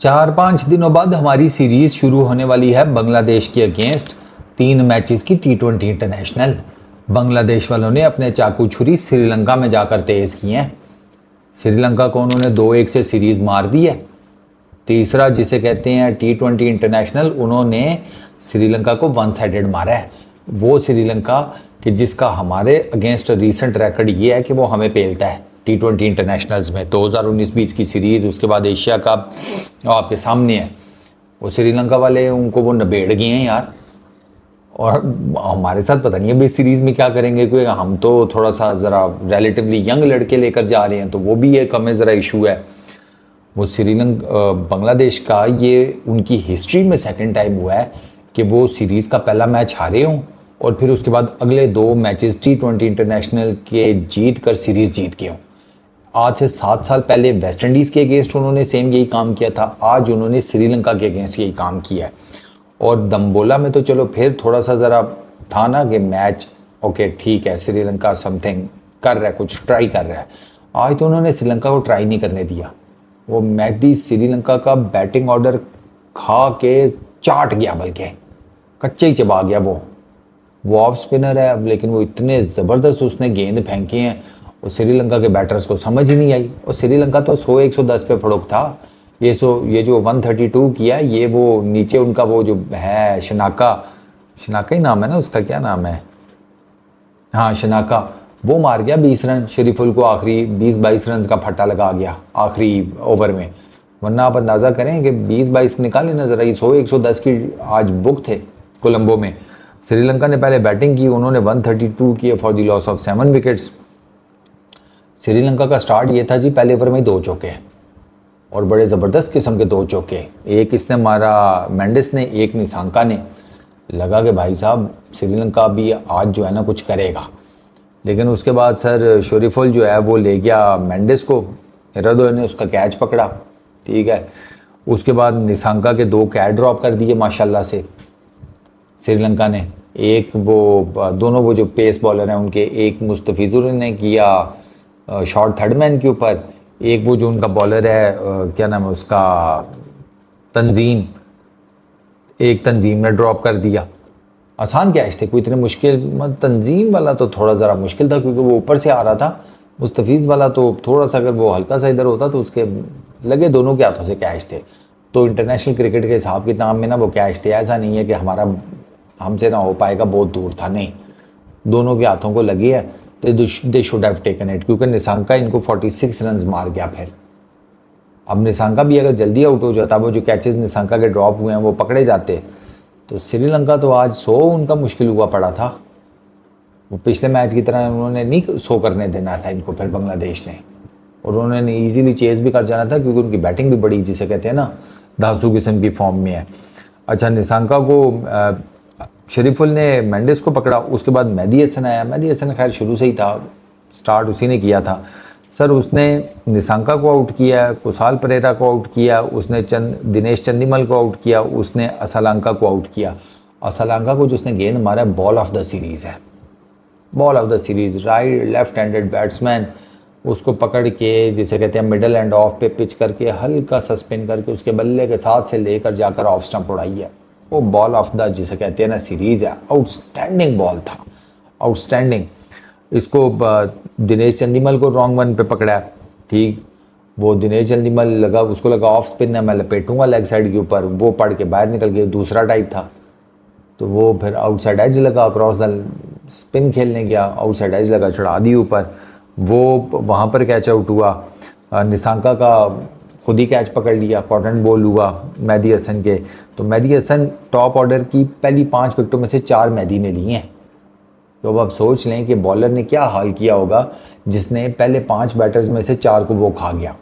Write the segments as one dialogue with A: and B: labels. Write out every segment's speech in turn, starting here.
A: 4-5 दिनों बाद हमारी सीरीज शुरू होने वाली है बांग्लादेश के अगेंस्ट 3 मैचेस की T20 इंटरनेशनल। बांग्लादेश वालों ने अपने चाकू छुरी श्रीलंका में जाकर तेज किए हैं। श्रीलंका को उन्होंने 2-1 से सीरीज मार दी है। तीसरा जिसे कहते हैं T20 इंटरनेशनल, उन्होंने श्रीलंका को वन साइडेड मारा है। वो श्रीलंका कि जिसका हमारे अगेंस्ट रीसेंट रिकॉर्ड ये है कि वो हमें पेलता है T20 इंटरनेशनल्स में। 2019-20 की सीरीज़, उसके बाद एशिया कप आपके सामने है। वो श्रीलंका वाले उनको वो नबेड़ गए हैं यार। और हमारे साथ पता नहीं है भाई सीरीज़ में क्या करेंगे, क्योंकि हम तो थोड़ा सा ज़रा रिलेटिवली यंग लड़के लेकर जा रहे हैं, तो वो भी एक हमें ज़रा इशू है। वो श्रीलंका बांग्लादेश का ये उनकी हिस्ट्री में सेकंड टाइम हुआ है कि वो सीरीज़ का पहला मैच हारे हों और फिर उसके बाद अगले 2 मैचेस T20 इंटरनेशनल के जीत कर सीरीज़ जीत गए हों। आज से 7 साल पहले वेस्ट इंडीज़ के अगेंस्ट उन्होंने सेम यही काम किया था। आज उन्होंने श्रीलंका के अगेंस्ट यही काम किया है। और दम्बोला में तो चलो फिर थोड़ा सा ज़रा था ना कि मैच ओके ठीक है, श्रीलंका समथिंग कर रहा है, कुछ ट्राई कर रहा है। आज तो उन्होंने श्रीलंका को ट्राई नहीं करने दिया। वो मेहदी श्रीलंका का बैटिंग ऑर्डर खा के चाट गया, बल्कि कच्चे ही चबा गया। वो ऑफ स्पिनर है अब, लेकिन वो इतने ज़बरदस्त उसने गेंद फेंके हैं और श्रीलंका के बैटर्स को समझ ही नहीं आई। और श्रीलंका तो 100-110 पे फड़क था। ये जो 132 किया, ये वो नीचे उनका वो जो है शनाका ही नाम है ना उसका, क्या नाम है, हाँ शनाका, वो मार गया 20 रन। शरीफुल को आखिरी 20-22 रन का फट्टा लगा गया आखिरी ओवर में। वरना आप अंदाज़ा करें कि 20-22 निकाले ना ज़रा, 100-110 की आज बुक थे कोलंबो में। श्रीलंका ने पहले बैटिंग की, उन्होंने 132 किए for the loss of 7 wickets. Sri Lanka का स्टार्ट ये था जी, पहले ओवर में 2 चौके और बड़े ज़बरदस्त किस्म के 2 चौके। एक इसने मारा मेंडिस ने, एक निसांका ने। लगा कि भाई साहब श्रीलंका भी आज जो है ना कुछ करेगा। लेकिन उसके बाद सर शरीफुल जो है वो ले गया मेंडिस को, हिरादो ने उसका कैच पकड़ा, ठीक है। उसके बाद निसांका के 2 कैच ड्रॉप कर दिए माशाल्लाह से श्रीलंका ने। एक वो दोनों वो जो पेस बॉलर हैं उनके, एक मुस्तफिजुर ने किया शॉट थर्ड मैन के ऊपर, एक वो जो उनका बॉलर है क्या नाम है उसका, तंजीम, एक तंजीम ने ड्रॉप कर दिया। आसान कैच थे, कोई इतने मुश्किल, तंजीम वाला तो थोड़ा ज़रा मुश्किल था क्योंकि वो ऊपर से आ रहा था। मुस्तफिज़ वाला तो थोड़ा सा अगर वो हल्का सा इधर होता तो उसके लगे, दोनों के हाथों से कैच थे। तो इंटरनेशनल क्रिकेट के हिसाब किताब में ना वो कैच थे। ऐसा नहीं है कि हमसे ना हो पाएगा, बहुत दूर था, नहीं, दोनों के हाथों को लगी है। तो they should have taken it, क्योंकि निसांका इनको 46 रन मार गया। फिर अब निसांका भी अगर जल्दी आउट हो जाता, वो जो कैचेस निसांका के ड्रॉप हुए हैं वो पकड़े जाते, तो श्रीलंका तो आज 100 उनका मुश्किल हुआ पड़ा था। वो पिछले मैच की तरह उन्होंने नहीं 100 करने देना था इनको फिर बांग्लादेश ने, और उन्होंने ईजीली चेस भी कर जाना था क्योंकि उनकी बैटिंग भी बड़ी, जिसे कहते हैं ना, धांसू किस्म की फॉर्म में है। अच्छा, निसांका को शरीफुल ने मेंडिस को पकड़ा, उसके बाद मेहदी हसन आया। मेहदी हसन खैर शुरू से ही था, स्टार्ट उसी ने किया था सर। उसने निसांका को आउट किया, कुशाल परेरा को आउट किया, उसने दिनेश चंदीमल को आउट किया, उसने असलांका को आउट किया। असलांका को जो उसने गेंद मारा, बॉल ऑफ द सीरीज़ है, ball of the series. Right left handed batsman, उसको पकड़ के जिसे कहते हैं मिडल एंड ऑफ पे पिच करके हल्का सा स्पिन करके उसके बल्ले के साथ से लेकर जाकर ऑफ स्टंप उड़ाई है। वो बॉल ऑफ द जिसे कहते हैं ना सीरीज़ है। आउटस्टैंडिंग बॉल था, आउटस्टैंडिंग। इसको दिनेश चंदीमल को रॉन्ग वन पे पकड़ा, ठीक। वो दिनेश चंदीमल लगा, उसको लगा ऑफ स्पिन है, मैं लपेटूंगा लेग साइड के ऊपर, वो पड़ के बाहर निकल गया। दूसरा टाइप था, तो वो फिर आउटसाइड एज लगा, क्रॉस द स्पिन खेलने गया, आउटसाइड एज लगा, चढ़ा दी ऊपर। वो वहाँ पर कैच आउट हुआ। निसांका का खुद ही कैच पकड़ लिया, कॉटन बॉल हुआ मेहदी हसन के। तो मेहदी हसन टॉप ऑर्डर की पहली 5 विकेटों में से 4 मेहदी ने ली हैं। तो अब आप सोच लें कि बॉलर ने क्या हाल किया होगा जिसने पहले 5 बैटर्स में से 4 को वो खा गया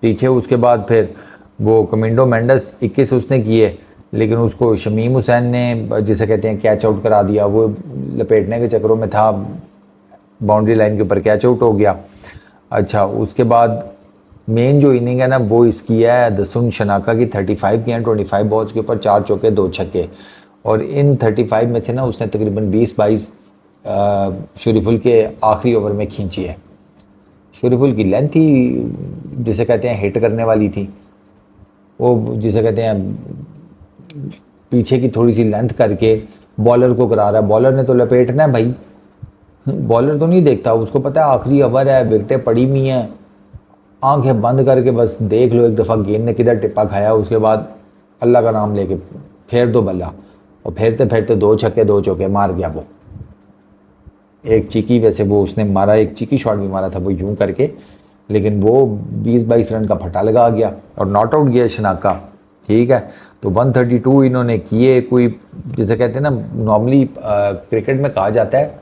A: पीछे। उसके बाद फिर वो कमिंडो मेंडिस 21 उसने किए, लेकिन उसको शमीम हुसैन ने जिसे कहते हैं कैच आउट करा दिया। वो लपेटने के चक्करों में था, बाउंड्री लाइन के ऊपर कैच आउट हो गया। अच्छा, उसके बाद मेन जो इनिंग है ना वो इसकी है दसुन शनाका की। 35 की हैं 25 बॉल्स के ऊपर, 4 चौके 2 छक्के। और इन 35 में से ना उसने तकरीबन 20-22 शरीफुल के आखिरी ओवर में खींची है। शरीफुल की लेंथ ही जिसे कहते हैं हिट करने वाली थी। वो जिसे कहते हैं पीछे की थोड़ी सी लेंथ करके बॉलर को करा रहा है। बॉलर ने तो लपेटना है भाई, बॉलर तो नहीं देखता, उसको पता है आखिरी ओवर है, विकेटें पड़ी हुई हैं, आंखें बंद करके बस देख लो एक दफ़ा गेंद ने किधर टिप्पा खाया, उसके बाद अल्लाह का नाम लेके फेर दो बल्ला, और फेरते फेरते 2 छक्के 2 चौके मार गया वो। एक चीकी, वैसे वो उसने मारा, एक चीकी शॉट भी मारा था वो यूं करके, लेकिन वो 20-22 रन का फटा लगा गया और नॉट आउट गया शनाका। ठीक है, तो 132 इन्होंने किए। कोई जिसे कहते हैं ना, नॉर्मली क्रिकेट में कहा जाता है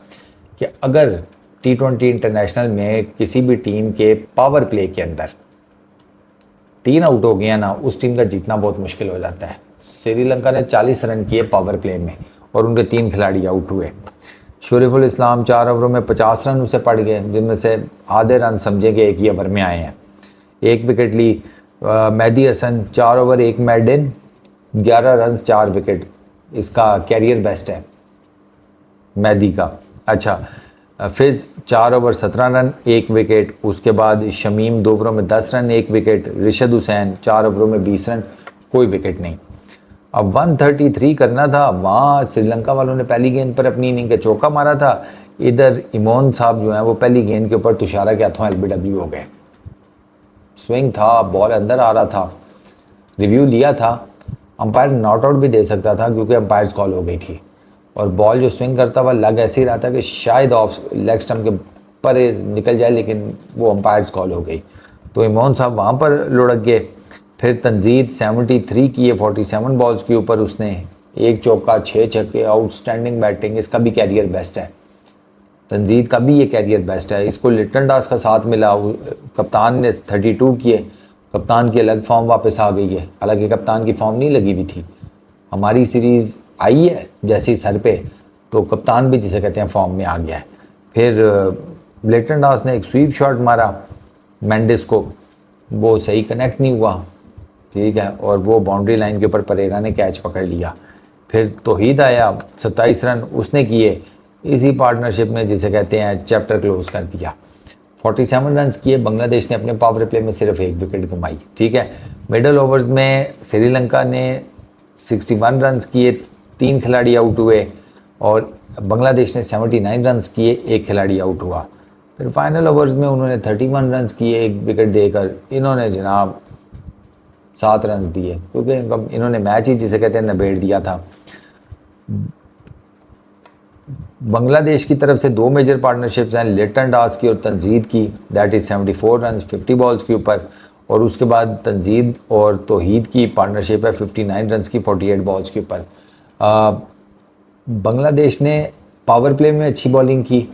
A: कि अगर T20 इंटरनेशनल में किसी भी टीम के पावर प्ले के अंदर 3 आउट हो गया ना, उस टीम का जीतना बहुत मुश्किल हो जाता है। श्रीलंका ने 40 रन किए पावर प्ले में और उनके 3 खिलाड़ी आउट हुए। शरीफुल इस्लाम 4 ओवरों में 50 रन उसे पड़ गए, जिनमें से आधे रन समझेंगे एक ही ओवर में आए हैं। 1 विकेट ली। Mehidy Hasan 4 over 1 maiden, 11 run 4 wicket, इसका कैरियर बेस्ट है मेहदी का। अच्छा, फिज 4 ओवर 17 रन 1 विकेट, उसके बाद शमीम 2 ओवरों में 10 रन 1 विकेट, रिशद हुसैन 4 ओवरों में 20 रन, कोई विकेट नहीं। अब 133 करना था, वहाँ श्रीलंका वालों ने पहली गेंद पर अपनी इनिंग का चौका मारा था। इधर इमोन साहब जो हैं वो पहली गेंद के ऊपर तुषारा के हाथों LBW हो गए। स्विंग था, बॉल अंदर आ रहा था, रिव्यू लिया था, अंपायर नॉट आउट भी दे सकता था क्योंकि अंपायर्स कॉल हो गई थी, और बॉल जो स्विंग करता हुआ लग ऐसे ही रहा था कि शायद ऑफ लेग स्टम्प के परे निकल जाए, लेकिन वो अंपायर्स कॉल हो गई, तो इमोन साहब वहाँ पर लुढ़क गए। फिर तंजीद 73 किए 47 बॉल्स के ऊपर, उसने 1 चौका 6 छक्के, आउटस्टैंडिंग बैटिंग, इसका भी कैरियर बेस्ट है। तंजीद का भी ये कैरियर बेस्ट है। इसको लिटन दास का साथ मिला, कप्तान ने 32 किए, कप्तान की अलग फॉर्म वापस आ गई है, हालांकि कप्तान की फॉर्म नहीं लगी हुई थी। हमारी सीरीज़ आई है जैसे ही सर पे, तो कप्तान भी जिसे कहते हैं फॉर्म में आ गया है। फिर लिटन दास ने एक स्वीप शॉट मारा मेंडिस को, वो सही कनेक्ट नहीं हुआ, ठीक है, और वो बाउंड्री लाइन के ऊपर परेरा ने कैच पकड़ लिया। फिर तौहीद आया, 27 रन उसने किए, इसी पार्टनरशिप में जिसे कहते हैं चैप्टर क्लोज कर दिया। 47 रन किए, बांग्लादेश ने अपने पावर प्ले में सिर्फ 1 विकेट कमाई। ठीक है, मिडल ओवर्स में श्रीलंका ने 61 रन किए, 3 खिलाड़ी आउट हुए, और बांग्लादेश ने 79 रन किए, 1 खिलाड़ी आउट हुआ। फिर फाइनल ओवर्स में उन्होंने 31 रन किए 1 विकेट देकर, इन्होंने जनाब 7 रन दिए, क्योंकि इन्होंने मैच ही जिसे कहते हैं निबेड़ दिया था। बांग्लादेश की तरफ से 2 मेजर पार्टनरशिप्स हैं, लिटन दास की और तंजीद की, दैट इज़ 74 रन 50 बॉल्स के ऊपर, और उसके बाद तंजीद और तौहीद की पार्टनरशिप है 59 रन की 48 बॉल्स के ऊपर। बांग्लादेश ने पावर प्ले में अच्छी बॉलिंग की,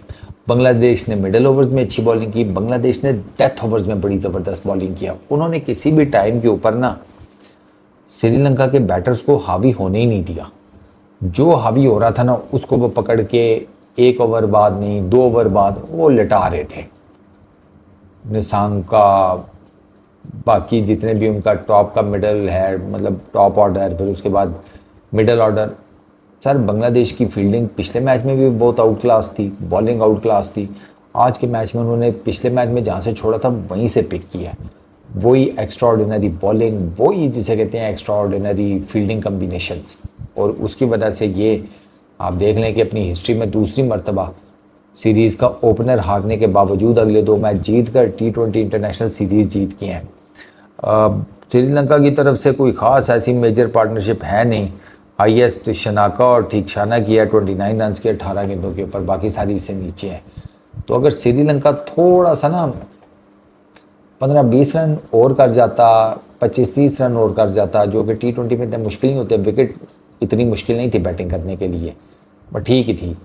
A: बांग्लादेश ने मिडल ओवर्स में अच्छी बॉलिंग की, बांग्लादेश ने डेथ ओवर्स में बड़ी ज़बरदस्त बॉलिंग किया। उन्होंने किसी भी टाइम के ऊपर ना श्रीलंका के बैटर्स को हावी होने ही नहीं दिया। जो हावी हो रहा था ना, उसको वो पकड़ के 1 ओवर बाद नहीं 2 ओवर बाद वो लिटा रहे थे। निसांग का, बाकी जितने भी उनका टॉप का मिडल है, मतलब टॉप ऑर्डर, फिर उसके बाद मिडल ऑर्डर, सर बांग्लादेश की फील्डिंग पिछले मैच में भी बहुत आउट क्लास थी, बॉलिंग आउट क्लास थी। आज के मैच में उन्होंने पिछले मैच में जहाँ से छोड़ा था वहीं से पिक किया, वही एक्स्ट्राऑर्डिनरी बॉलिंग, वही जिसे कहते हैं एक्स्ट्राऑर्डिनरी फील्डिंग कम्बिनेशंस, और उसकी वजह से ये आप देख लें कि अपनी हिस्ट्री में दूसरी मर्तबा सीरीज़ का ओपनर हारने के बावजूद अगले 2 मैच जीत कर T20 इंटरनेशनल सीरीज़ जीत के हैं। श्रीलंका की तरफ से कोई ख़ास ऐसी मेजर पार्टनरशिप है नहीं। हाईएस्ट शनाका और ठीकशाना की है 29 रन के 18 गेंदों के ऊपर, बाकी सारी इससे नीचे हैं। तो अगर श्रीलंका थोड़ा सा ना 15-20 रन और कर जाता, 25-30 रन और कर जाता, जो कि T20 में इतने मुश्किल नहीं होते, विकेट इतनी मुश्किल नहीं थी बैटिंग करने के लिए, बट ठीक ही थी,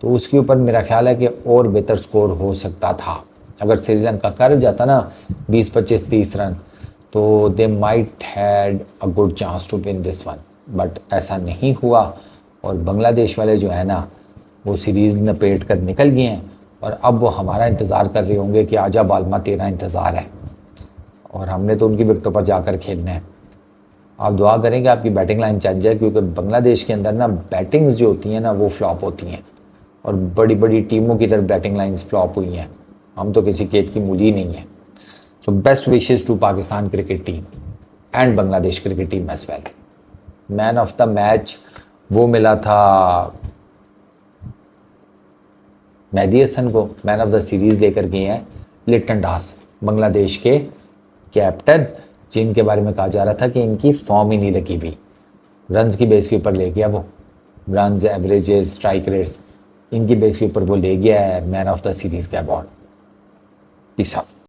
A: तो उसके ऊपर मेरा ख्याल है कि और बेहतर स्कोर हो सकता था। अगर श्रीलंका कर जाता ना 20-25-30 रन, तो they might had a good chance to win this one, but ऐसा नहीं हुआ, और बांग्लादेश वाले जो है ना वो सीरीज़ नपेट कर निकल गए हैं, और अब वो हमारा इंतज़ार कर रहे होंगे कि आजा बालमा तेरा इंतज़ार है, और हमने तो उनकी विकेटों पर जाकर खेलना है। आप दुआ करें कि आपकी बैटिंग लाइन चल जाए, क्योंकि बांग्लादेश के अंदर ना बैटिंग्स जो होती हैं ना वो फ्लॉप होती हैं, और बड़ी बड़ी टीमों की तरफ बैटिंग लाइंस फ्लॉप हुई हैं। हम तो किसी खेत की मूली नहीं है। So best wishes to Pakistan cricket team. And Bangladesh cricket team as well. Man of the match वो मिला था मेहदी हसन को। मैन ऑफ द सीरीज़ लेकर गए हैं लिटन दास, बांग्लादेश के कैप्टन, जिनके बारे में कहा जा रहा था कि इनकी फॉर्म ही नहीं लगी हुई। रन्स की बेस के ऊपर ले गया वो, रन्स, एवरेजेस, स्ट्राइक रेट्स, इनकी बेस के ऊपर वो ले गया है मैन ऑफ द सीरीज़ का अवार्ड। Peace out.